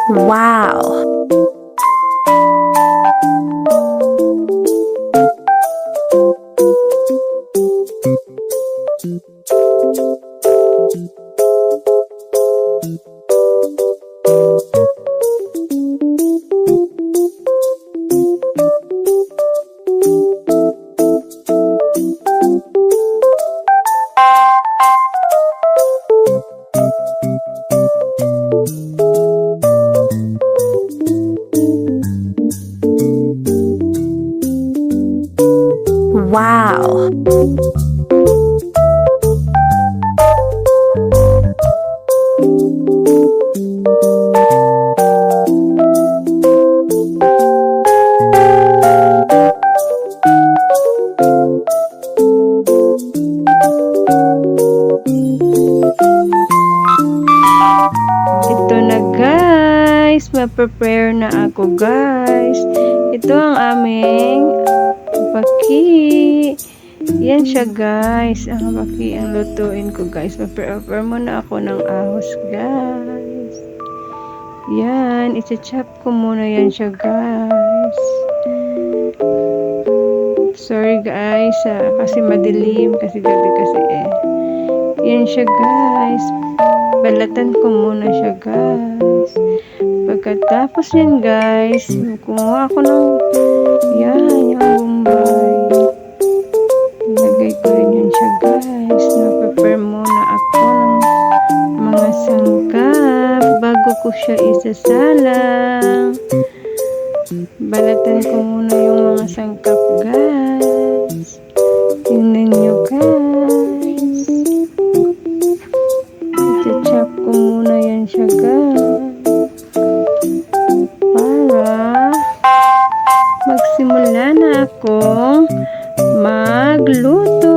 Wow! Wow! Ito na guys, ma-prepare na ako guys. Ito ang aming baki. Yan siya guys, ang baki ang lutuin ko guys. Ma-prepare muna ako ng ahos guys. Yan, i-chop ko muna yan siya guys. Sorry guys, kasi madilim, kasi gabi kasi Yan siya guys. Balatan ko muna siya guys. Pagkatapos yan guys, kumuha ako ng yung bombay. Ilagay ko rin yan siya guys. Na-prepare muna ako ng mga sangkap bago ko siya isasalang. Balatan ko muna yung mga sangkap guys. Tingnan nyo guys. I-chop ko muna yan siya guys. Para magsimula na akong magluto.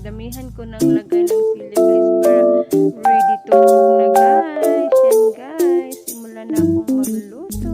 Damihan ko ng lagay ng sili guys para ready to cook na guys. Yan guys, simulan na akong magluto.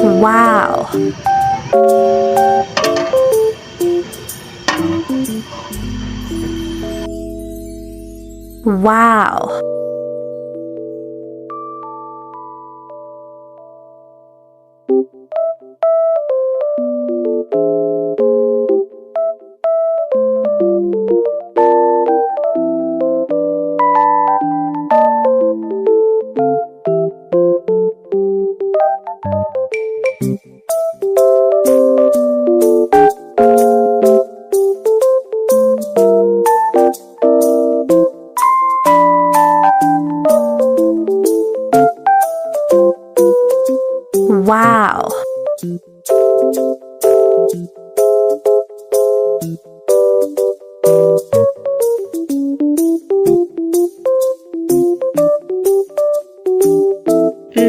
Wow! Wow!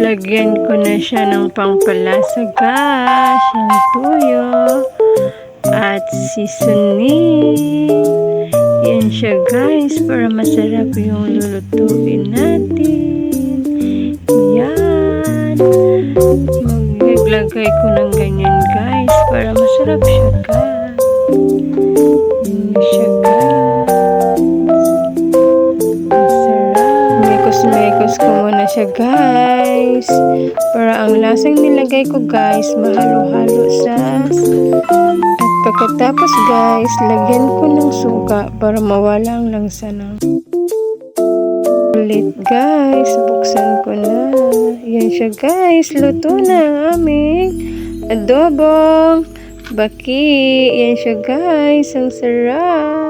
Lagyan ko na siya ng pangpalasa guys, yung tuyo at seasoning. Yan siya guys, para masarap yung lulutuin natin. Yan. Maglagay ko ng ganyan guys, para masarap siya guys. Yan siya guys. Mekos ko muna siya guys, para ang lasang nilagay ko guys mahalo-halo sa. At pagkatapos guys, lagyan ko ng suka para mawala ang langsa ng. Ulit guys, buksan ko na. Yan siya guys, luto na ang aming adobong baki. Yan siya guys, ang sarap.